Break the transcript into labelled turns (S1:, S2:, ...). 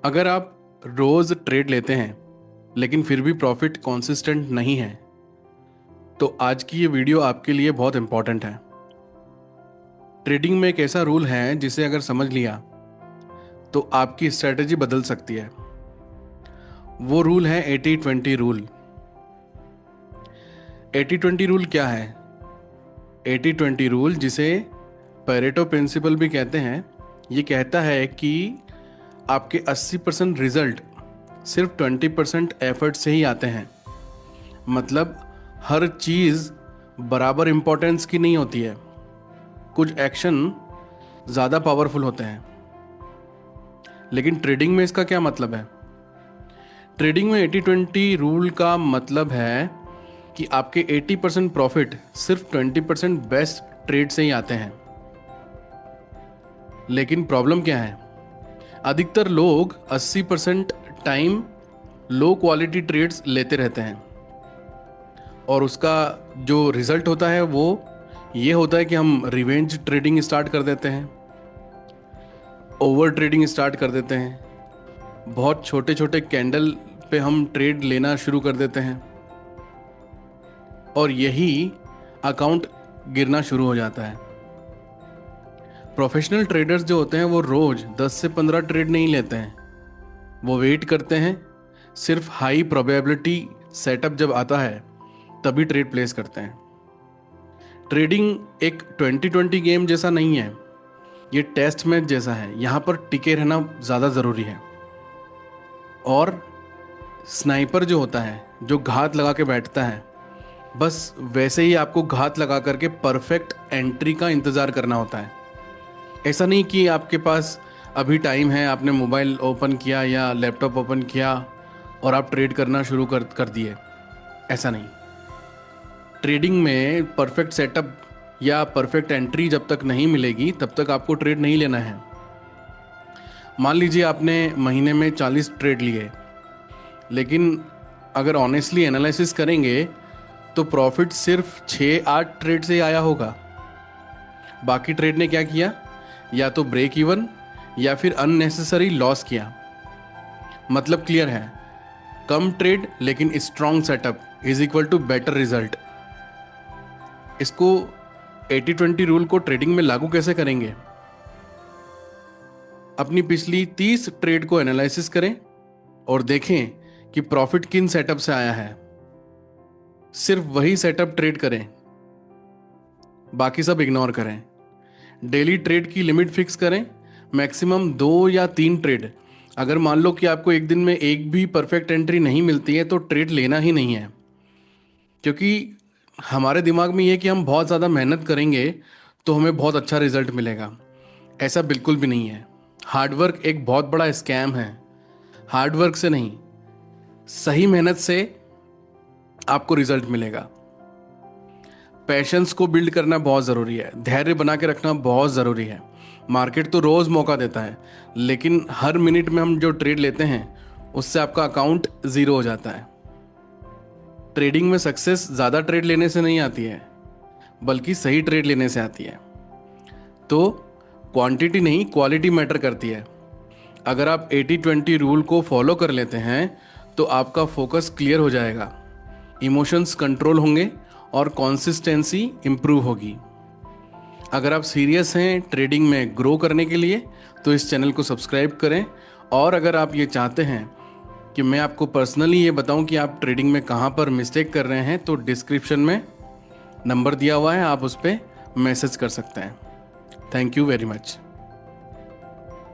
S1: अगर आप रोज ट्रेड लेते हैं लेकिन फिर भी प्रॉफिट कंसिस्टेंट नहीं है, तो आज की ये वीडियो आपके लिए बहुत इंपॉर्टेंट है। ट्रेडिंग में एक ऐसा रूल है जिसे अगर समझ लिया तो आपकी स्ट्रेटजी बदल सकती है। वो रूल है 80-20 रूल। 80-20 रूल क्या है? 80-20 रूल, जिसे पेरेटो प्रिंसिपल भी कहते हैं, ये कहता है कि आपके 80% रिजल्ट सिर्फ 20% एफर्ट से ही आते हैं। मतलब हर चीज़ बराबर इम्पोर्टेंस की नहीं होती है। कुछ एक्शन ज़्यादा पावरफुल होते हैं। लेकिन ट्रेडिंग में इसका क्या मतलब है? ट्रेडिंग में 80-20 रूल का मतलब है कि आपके 80% प्रॉफिट सिर्फ 20% बेस्ट ट्रेड से ही आते हैं। लेकिन प्रॉब्लम क्या है? अधिकतर लोग 80% टाइम लो क्वालिटी ट्रेड्स लेते रहते हैं और उसका जो रिजल्ट होता है वो ये होता है कि हम रिवेंज ट्रेडिंग स्टार्ट कर देते हैं, ओवर ट्रेडिंग स्टार्ट कर देते हैं, बहुत छोटे छोटे कैंडल पे हम ट्रेड लेना शुरू कर देते हैं और यही अकाउंट गिरना शुरू हो जाता है। प्रोफेशनल ट्रेडर्स जो होते हैं वो रोज़ 10 से 15 ट्रेड नहीं लेते हैं। वो वेट करते हैं, सिर्फ हाई प्रोबेबिलिटी सेटअप जब आता है तभी ट्रेड प्लेस करते हैं। ट्रेडिंग एक 20-20 गेम जैसा नहीं है, ये टेस्ट मैच जैसा है। यहाँ पर टिके रहना ज़्यादा ज़रूरी है। और स्नाइपर जो होता है, जो घात लगा के बैठता है, बस वैसे ही आपको घात लगा करके परफेक्ट एंट्री का इंतज़ार करना होता है। ऐसा नहीं कि आपके पास अभी टाइम है, आपने मोबाइल ओपन किया या लैपटॉप ओपन किया और आप ट्रेड करना शुरू कर दिए। ऐसा नहीं। ट्रेडिंग में परफेक्ट सेटअप या परफेक्ट एंट्री जब तक नहीं मिलेगी तब तक आपको ट्रेड नहीं लेना है। मान लीजिए आपने महीने में 40 ट्रेड लिए, लेकिन अगर ऑनेस्टली एनालिसिस करेंगे तो प्रॉफिट सिर्फ 6-8 ट्रेड से आया होगा। बाकी ट्रेड ने क्या किया? या तो ब्रेक इवन या फिर अननेसेसरी लॉस किया। मतलब क्लियर है, कम ट्रेड लेकिन strong setup is equal to better result. इसको 80-20 रूल को ट्रेडिंग में लागू कैसे करेंगे? अपनी पिछली 30 ट्रेड को एनालिसिस करें और देखें कि प्रॉफिट किन सेटअप से आया है। सिर्फ वही सेटअप ट्रेड करें, बाकी सब इग्नोर करें। डेली ट्रेड की लिमिट फिक्स करें, मैक्सिमम 2 या 3 ट्रेड। अगर मान लो कि आपको एक दिन में एक भी परफेक्ट एंट्री नहीं मिलती है तो ट्रेड लेना ही नहीं है। क्योंकि हमारे दिमाग में ये कि हम बहुत ज़्यादा मेहनत करेंगे तो हमें बहुत अच्छा रिजल्ट मिलेगा। ऐसा बिल्कुल भी नहीं है। हार्डवर्क एक बहुत बड़ा स्कैम है। हार्डवर्क से नहीं, सही मेहनत से आपको रिजल्ट मिलेगा। पैशंस को बिल्ड करना बहुत ज़रूरी है, धैर्य बना के रखना बहुत ज़रूरी है। मार्केट तो रोज़ मौका देता है, लेकिन हर मिनट में हम जो ट्रेड लेते हैं उससे आपका अकाउंट ज़ीरो हो जाता है। ट्रेडिंग में सक्सेस ज़्यादा ट्रेड लेने से नहीं आती है, बल्कि सही ट्रेड लेने से आती है। तो क्वांटिटी नहीं, क्वालिटी मैटर करती है। अगर आप 80-20 रूल को फॉलो कर लेते हैं तो आपका फोकस क्लियर हो जाएगा, इमोशंस कंट्रोल होंगे और कंसिस्टेंसी इम्प्रूव होगी। अगर आप सीरियस हैं ट्रेडिंग में ग्रो करने के लिए तो इस चैनल को सब्सक्राइब करें। और अगर आप ये चाहते हैं कि मैं आपको पर्सनली ये बताऊं कि आप ट्रेडिंग में कहाँ पर मिस्टेक कर रहे हैं तो डिस्क्रिप्शन में नंबर दिया हुआ है, आप उस पर मैसेज कर सकते हैं। Thank you very much.